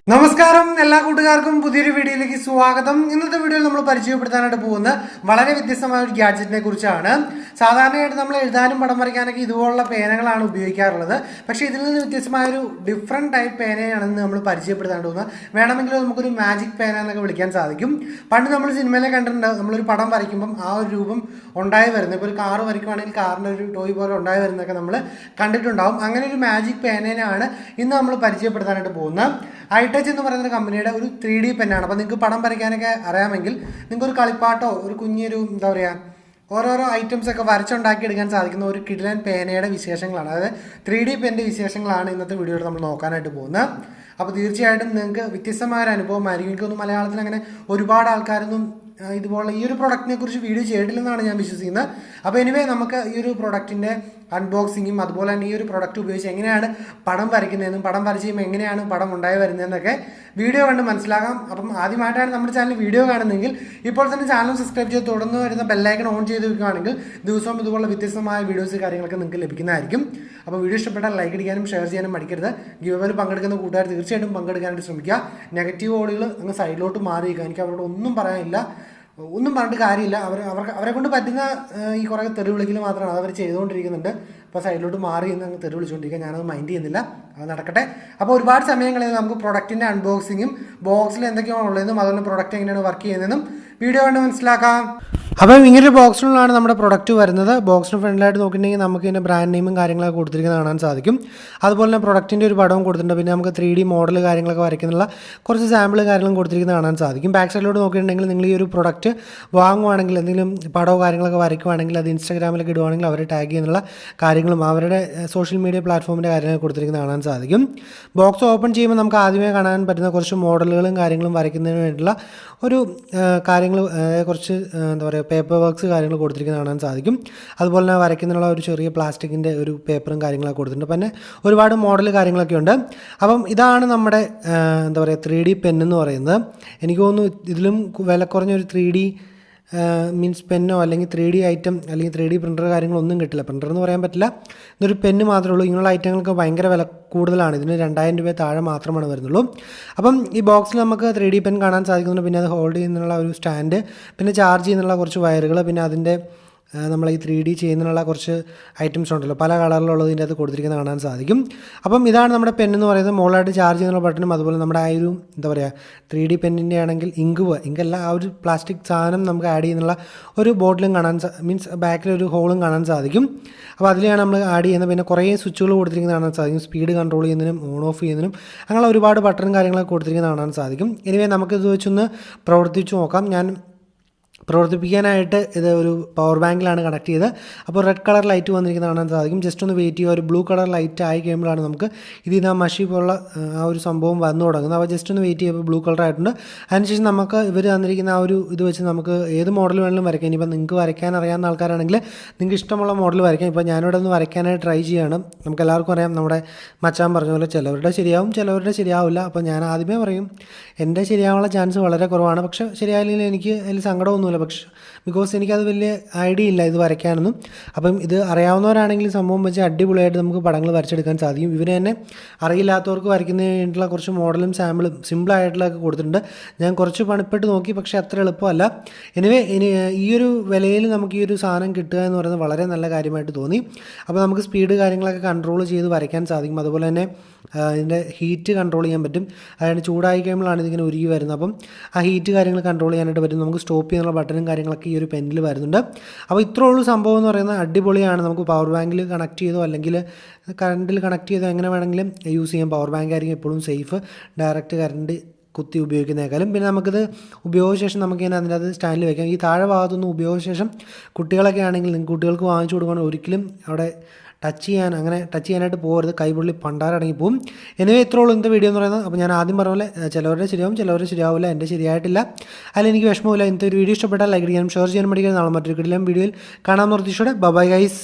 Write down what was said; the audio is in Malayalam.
നമസ്കാരം എല്ലാ കൂട്ടുകാർക്കും പുതിയൊരു വീഡിയോയിലേക്ക് സ്വാഗതം. ഇന്നത്തെ വീഡിയോയിൽ നമ്മൾ പരിചയപ്പെടുത്താനായിട്ട് പോകുന്ന വളരെ വ്യത്യസ്തമായ ഒരു ഗാഡ്ജറ്റിനെ കുറിച്ചാണ്. സാധാരണയായിട്ട് നമ്മൾ എഴുതാനും പടം വരയ്ക്കാനൊക്കെ ഇതുപോലുള്ള പേനകളാണ് ഉപയോഗിക്കാറുള്ളത്. പക്ഷേ ഇതിൽ നിന്ന് വ്യത്യസ്തമായൊരു ഡിഫറെൻറ്റ് ടൈപ്പ് പേനയാണെന്ന് നമ്മൾ പരിചയപ്പെടുത്താനായിട്ട് പോകുന്നത്. വേണമെങ്കിൽ നമുക്കൊരു മാജിക് പേന എന്നൊക്കെ വിളിക്കാൻ സാധിക്കും. പണ്ട് നമ്മൾ സിനിമയിലെ കണ്ടിട്ടുണ്ട്, നമ്മളൊരു പടം വരയ്ക്കുമ്പം ആ ഒരു രൂപം ഉണ്ടായി വരുന്നത്. ഇപ്പോൾ ഒരു കാറ് വരയ്ക്കുവാണെങ്കിൽ കാറിൻ്റെ ഒരു ടോയ് പോലെ ഉണ്ടായി വരുന്നതൊക്കെ നമ്മൾ കണ്ടിട്ടുണ്ടാവും. അങ്ങനെ ഒരു മാജിക് പേനയാണ് ഇന്ന് നമ്മൾ പരിചയപ്പെടുത്താനായിട്ട് പോകുന്നത്. ഐടച്ച് എന്ന് പറയുന്ന കമ്പനിയുടെ ഒരു 3D പെന്നാണ്. അപ്പോൾ നിങ്ങൾക്ക് പടം വരയ്ക്കാനൊക്കെ അറിയാമെങ്കിൽ നിങ്ങൾക്ക് ഒരു കളിപ്പാട്ടോ ഒരു കുഞ്ഞൊരു എന്താ പറയുക ഓരോരോ ഐറ്റംസ് ഒക്കെ വരച്ചുണ്ടാക്കി എടുക്കാൻ സാധിക്കുന്ന ഒരു കിടിലൻ പേനയുടെ വിശേഷങ്ങളാണ്, അതായത് 3D പെൻ്റെ വിശേഷങ്ങളാണ് ഇന്നത്തെ വീഡിയോയിൽ നമ്മൾ നോക്കാനായിട്ട് പോകുന്നത്. അപ്പോൾ തീർച്ചയായിട്ടും നിങ്ങൾക്ക് വ്യത്യസ്തമായ ഒരു അനുഭവമായിരിക്കും. എനിക്കൊന്നും മലയാളത്തിൽ അങ്ങനെ ഒരുപാട് ആൾക്കാരൊന്നും ഇതുപോലെ ഈ ഒരു പ്രൊഡക്റ്റിനെ കുറിച്ച് വീഡിയോ ചെയ്തിട്ടില്ലെന്നാണ് ഞാൻ വിശ്വസിക്കുന്നത്. അപ്പോൾ എനിവേ നമുക്ക് ഈ ഒരു പ്രൊഡക്റ്റിൻ്റെ അൺബോക്സിങ്ങും അതുപോലെ തന്നെ ഈ ഒരു പ്രൊഡക്റ്റ് ഉപയോഗിച്ച് എങ്ങനെയാണ് പടം വരയ്ക്കുന്നതെന്നും പടം വരച്ച് കഴിയുമ്പോൾ എങ്ങനെയാണ് പടം ഉണ്ടായി വരുന്നതെന്നൊക്കെ വീഡിയോ കണ്ട് മനസ്സിലാക്കാം. അപ്പം ആദ്യമായിട്ടാണ് നമ്മുടെ ചാനൽ വീഡിയോ കാണുന്നതെങ്കിൽ ഇപ്പോൾ തന്നെ ചാനൽ സബ്സ്ക്രൈബ് ചെയ്ത് തുടർന്ന് വരുന്ന ബെല്ലൈക്കൺ ഓൺ ചെയ്ത് വെക്കുകയാണെങ്കിൽ ദിവസവും ഇതുപോലുള്ള വ്യത്യസ്തമായ വീഡിയോസ് കാര്യങ്ങളൊക്കെ നിങ്ങൾക്ക് ലഭിക്കുന്നതായിരിക്കും. അപ്പോൾ വീഡിയോ ഇഷ്ടപ്പെട്ടാൽ ലൈക്ക് അടിക്കാനും ഷെയർ ചെയ്യാനും മടിക്കരുത്. ഗിവവേയിൽ പങ്കെടുക്കുന്ന കൂട്ടുകാർ തീർച്ചയായിട്ടും പങ്കെടുക്കാനായിട്ട് ശ്രമിക്കുക. നെഗറ്റീവ് ഓടുകൾ അങ്ങ് സൈഡിലോട്ട് മാറിയിരിക്കുക. എനിക്ക് അവരോട് ഒന്നും പറയാനില്ല, ഒന്നും പറഞ്ഞിട്ട് കാര്യമില്ല. അവരെ കൊണ്ട് പറ്റുന്ന ഈ കുറേ തെറി വിളിക്കൽ മാത്രമാണ് അതവർ ചെയ്തുകൊണ്ടിരിക്കുന്നുണ്ട്. അപ്പോൾ സൈഡിലോട്ട് മാറി നിന്ന് അങ്ങ് തെറി വിളിച്ചുകൊണ്ടിരിക്കുക. ഞാനത് മൈൻഡ് ചെയ്യുന്നില്ല, അത് നടക്കട്ടെ. അപ്പോൾ ഒരുപാട് സമയങ്ങളിൽ നമുക്ക് പ്രൊഡക്റ്റിൻ്റെ അൺബോക്സിങ്ങും ബോക്സിൽ എന്തൊക്കെയാണ് ഉള്ളതെന്നും അതുപോലെ പ്രൊഡക്റ്റ് എങ്ങനെയാണ് വർക്ക് ചെയ്യുന്നതെന്നും വീഡിയോ കണ്ട് മനസ്സിലാക്കാം. അപ്പം ഇങ്ങനൊരു ബോക്സിനുള്ളിലാണ് നമ്മുടെ പ്രൊഡക്റ്റ് വരുന്നത്. ബോക്സിന് ഫ്രണ്ടിലായിട്ട് നോക്കിയിട്ടുണ്ടെങ്കിൽ നമുക്ക് ഇതിൻ്റെ ബ്രാൻഡ് നെയിമും കാര്യങ്ങളൊക്കെ കൊടുത്തിരിക്കുന്നത് കാണാൻ സാധിക്കും. അതുപോലെ തന്നെ പ്രൊഡക്റ്റിൻ്റെ ഒരു പടവും കൊടുത്തിട്ടുണ്ട്. പിന്നെ നമുക്ക് 3D മോഡൽ കാര്യങ്ങളൊക്കെ വരയ്ക്കുന്നുള്ള കുറച്ച് സാമ്പിൾ കാര്യങ്ങളും കൊടുത്തിരിക്കുന്നത് കാണാൻ സാധിക്കും. ബാക്ക് സൈഡിലോട്ട് നോക്കിയിട്ടുണ്ടെങ്കിൽ നിങ്ങൾ ഈ ഒരു പ്രൊഡക്റ്റ് വാങ്ങുവാണെങ്കിൽ എന്തെങ്കിലും പടമോ കാര്യങ്ങളൊക്കെ വരയ്ക്കുവാണെങ്കിൽ അത് ഇൻസ്റ്റാഗ്രാമിലൊക്കെ ഇടുവാണെങ്കിൽ അവരെ ടാഗ് ചെയ്യുന്നുള്ള കാര്യങ്ങളും അവരുടെ സോഷ്യൽ മീഡിയ പ്ലാറ്റ്ഫോമിൻ്റെ കാര്യങ്ങൾ കൊടുത്തിരിക്കുന്നത് കാണാൻ സാധിക്കും. ബോക്സ് ഓപ്പൺ ചെയ്യുമ്പോൾ നമുക്ക് ആദ്യമേ കാണാൻ പറ്റുന്ന കുറച്ച് മോഡലുകളും കാര്യങ്ങളും വരയ്ക്കുന്നതിന് വേണ്ടിയുള്ള ഒരു കാര്യങ്ങൾ, കുറച്ച് എന്താ പറയുക പേപ്പർ വർക്ക്സ് കാര്യങ്ങൾ കൊടുത്തിരിക്കുന്നത് കാണാൻ സാധിക്കും. അതുപോലെ തന്നെ വരയ്ക്കുന്നതിനുള്ള ഒരു ചെറിയ പ്ലാസ്റ്റിക്കിൻ്റെ ഒരു പേപ്പറും കാര്യങ്ങളൊക്കെ കൊടുത്തിട്ടുണ്ട്. പിന്നെ ഒരുപാട് മോഡൽ കാര്യങ്ങളൊക്കെ ഉണ്ട്. അപ്പം ഇതാണ് നമ്മുടെ എന്താ പറയുക 3D പെന്നെന്ന് പറയുന്നത്. എനിക്ക് തോന്നുന്നു ഇതിലും വില കുറഞ്ഞൊരു 3D മീൻസ് പെന്നോ അല്ലെങ്കിൽ 3D ഐറ്റം അല്ലെങ്കിൽ 3D പ്രിൻ്റർ കാര്യങ്ങളൊന്നും കിട്ടില്ല. പ്രിൻ്റർ എന്ന് പറയാൻ പറ്റില്ല, ഇതൊരു പെന്ന് മാത്രമേ ഉള്ളൂ. ഇങ്ങനെയുള്ള ഐറ്റങ്ങൾക്ക് ഭയങ്കര വില കൂടുതലാണ്. ഇതിന് 2000 രൂപ താഴെ മാത്രമാണ് വരുന്നുള്ളൂ. അപ്പം ഈ ബോക്സിൽ നമുക്ക് 3D പെൻ കാണാൻ സാധിക്കുന്നുണ്ട്. പിന്നെ അത് ഹോൾഡ് ചെയ്യുന്നുള്ള ഒരു സ്റ്റാൻഡ്, പിന്നെ ചാർജ് ചെയ്യുന്നുള്ള കുറച്ച് വയറുകൾ, പിന്നെ അതിൻ്റെ നമ്മൾ ഈ 3D ചെയ്യുന്നതിനുള്ള കുറച്ച് ഐറ്റംസ് ഉണ്ടല്ലോ, പല കളറിലുള്ളതിൻ്റെ അത് കൊടുത്തിരിക്കുന്നത് കാണാൻ സാധിക്കും. അപ്പം ഇതാണ് നമ്മുടെ പെന്നെന്ന് പറയുന്നത്. മുകളിലായിട്ട് ചാർജ് ചെയ്യുന്ന ബട്ടണും അതുപോലെ നമ്മുടെ ആ ഒരു എന്താ പറയുക 3D പെന്നിൻ്റെ ആണെങ്കിൽ ഇങ്കല്ല, ആ ഒരു പ്ലാസ്റ്റിക് സാധനം നമുക്ക് ആഡ് ചെയ്യുന്നുള്ള ഒരു ബോട്ടിലും കാണാൻ മീൻസ് ബാക്കിലൊരു ഹോളും കാണാൻ സാധിക്കും. അപ്പോൾ അതിലാണ് നമ്മൾ ആഡ് ചെയ്യുന്നത്. പിന്നെ കുറേ സ്വിച്ചുകൾ കൊടുത്തിരിക്കുന്നത് കാണാൻ സാധിക്കും. സ്പീഡ് കൺട്രോൾ ചെയ്യുന്നതിനും ഓൺ ഓഫ് ചെയ്യുന്നതിനും അങ്ങനെ ഒരുപാട് ബട്ടണും കാര്യങ്ങളൊക്കെ കൊടുത്തിരിക്കുന്നത് കാണാൻ സാധിക്കും. എനിവേ നമുക്കിത് വെച്ചൊന്ന് പ്രവർത്തിച്ച് നോക്കാം. ഞാൻ പ്രവർത്തിപ്പിക്കാനായിട്ട് ഇത് ഒരു പവർ ബാങ്കിലാണ് കണക്ട് ചെയ്തത്. അപ്പോൾ റെഡ് കളർ ലൈറ്റ് വന്നിരിക്കുന്നത് കാണാൻ സാധിക്കും. ജസ്റ്റ് ഒന്ന് വെയിറ്റ് ചെയ്യുക. ഒരു ബ്ലൂ കളർ ലൈറ്റ് ആയി കഴിയുമ്പോഴാണ് നമുക്ക് ഇതിൽ ആ മഷി പോലുള്ള ആ ഒരു സംഭവം വന്നു തുടങ്ങുന്നത്. അപ്പോൾ ജസ്റ്റ് ഒന്ന് വെയിറ്റ് ചെയ്യുമ്പോൾ ബ്ലൂ കളർ ആയിട്ടുണ്ട്. അതിനുശേഷം നമുക്ക് ഇവർ തന്നിരിക്കുന്ന ആ ഒരു ഇത് വെച്ച് നമുക്ക് ഏത് മോഡൽ വേണമെങ്കിലും വരയ്ക്കാം. ഇനിയിപ്പോൾ നിങ്ങൾക്ക് വരയ്ക്കാൻ അറിയാവുന്ന ആൾക്കാരാണെങ്കിൽ നിങ്ങൾക്ക് ഇഷ്ടമുള്ള മോഡൽ വരയ്ക്കാം. ഇപ്പോൾ ഞാനിവിടെ ഒന്ന് വരയ്ക്കാനായിട്ട് ട്രൈ ചെയ്യുകയാണ്. നമുക്ക് എല്ലാവർക്കും അറിയാം, നമ്മുടെ മച്ചാൻ പറഞ്ഞ പോലെ ചിലവരുടെ ശരിയാവും, ചിലവരുടെ ശരിയാവില്ല. അപ്പോൾ ഞാൻ ആദ്യമേ പറയും എൻ്റെ ശരിയാവാനുള്ള ചാൻസ് വളരെ കുറവാണ്. പക്ഷേ ശരിയായില്ലെങ്കിൽ എനിക്ക് അതിൽ സങ്കടമൊന്നുമില്ല. പക്ഷേ ബിക്കോസ് എനിക്കത് വലിയ ഐഡിയ ഇല്ല ഇത് വരയ്ക്കാനൊന്നും. അപ്പം ഇത് അറിയാവുന്നവരാണെങ്കിൽ സംഭവം വെച്ച് അടിപൊളിയായിട്ട് നമുക്ക് പടങ്ങൾ വരച്ചെടുക്കാൻ സാധിക്കും. ഇവർ തന്നെ അറിയില്ലാത്തവർക്ക് വരയ്ക്കുന്നതിന് വേണ്ടിയിട്ടുള്ള കുറച്ച് മോഡലും സാമ്പിളും സിമ്പിളായിട്ടുള്ളതൊക്കെ കൊടുത്തിട്ടുണ്ട്. ഞാൻ കുറച്ച് പണിപ്പെട്ട് നോക്കി, പക്ഷേ അത്ര എളുപ്പമല്ല. എനിവേ ഈ ഒരു വിലയിൽ നമുക്ക് ഈ ഒരു സാധനം കിട്ടുക എന്ന് പറയുന്നത് വളരെ നല്ല കാര്യമായിട്ട് തോന്നി. അപ്പോൾ നമുക്ക് സ്പീഡ് കാര്യങ്ങളൊക്കെ കൺട്രോൾ ചെയ്ത് വരയ്ക്കാൻ സാധിക്കും. അതുപോലെ തന്നെ ഇതിൻ്റെ ഹീറ്റ് കൺട്രോൾ ചെയ്യാൻ പറ്റും. അതായത് ചൂടായി കഴിയുമ്പോഴാണ് ഇതിങ്ങനെ ഉരുകി വരുന്നത്. അപ്പം ആ ഹീറ്റ് കാര്യങ്ങൾ കൺട്രോൾ ചെയ്യാനായിട്ട് പറ്റും. നമുക്ക് സ്റ്റോപ്പ് ചെയ്യാനുള്ള ബട്ടണും കാര്യങ്ങളൊക്കെ ഈ ഒരു പെന്നിൽ വരുന്നുണ്ട്. അപ്പോൾ ഇത്രേ ഉള്ളൂ സംഭവം എന്ന് പറയുന്നത്. അടിപൊളിയാണ്. നമുക്ക് പവർ ബാങ്കിൽ കണക്ട് ചെയ്തോ അല്ലെങ്കിൽ കറണ്ടിൽ കണക്ട് ചെയ്തോ എങ്ങനെ വേണമെങ്കിലും യൂസ് ചെയ്യാം. പവർ ബാങ്ക് ആയിരിക്കും എപ്പോഴും സേഫ്, ഡയറക്റ്റ് കറണ്ട് കുത്തി ഉപയോഗിക്കുന്നേക്കാളും. പിന്നെ നമുക്കിത് ഉപയോഗശേഷം നമുക്കിങ്ങനെ അതിൻ്റെ അത് സ്റ്റാൻഡിൽ വയ്ക്കാം. ഈ താഴെ ഭാഗത്തൊന്നും ഉപയോഗശേഷം കുട്ടികളൊക്കെ ആണെങ്കിൽ കുട്ടികൾക്ക് വാങ്ങിച്ചു കൊടുക്കുകയാണെങ്കിൽ ഒരിക്കലും അവിടെ ടച്ച് ചെയ്യാനായിട്ട് പോകരുത്. കൈപൊള്ളി പണ്ടാരടങ്ങി പോകും. എനിവേ ഇത്രേ ഉള്ളൂ ഇന്നത്തെ വീഡിയോ എന്ന് പറയുന്നത്. അപ്പോൾ ഞാൻ ആദ്യം പറഞ്ഞ പോലെ ചിലവരുടെ ശരിയാവും, ചിലവരുടെ ശരിയാവില്ല. എൻ്റെ ശരിയായിട്ടില്ല, അതിലെനിക്ക് വിഷമമില്ല. ഇന്നത്തെ ഒരു വീഡിയോ ഇഷ്ടപ്പെട്ടാൽ ലൈക്ക് ചെയ്യാനും ഷെയർ ചെയ്യാനും പഠിക്കാൻ നാളെ മറ്റൊരു കിടിലൻ വീഡിയോയിൽ കാണാമെന്ന് ഉറപ്പിച്ചോടെ. Bye guys.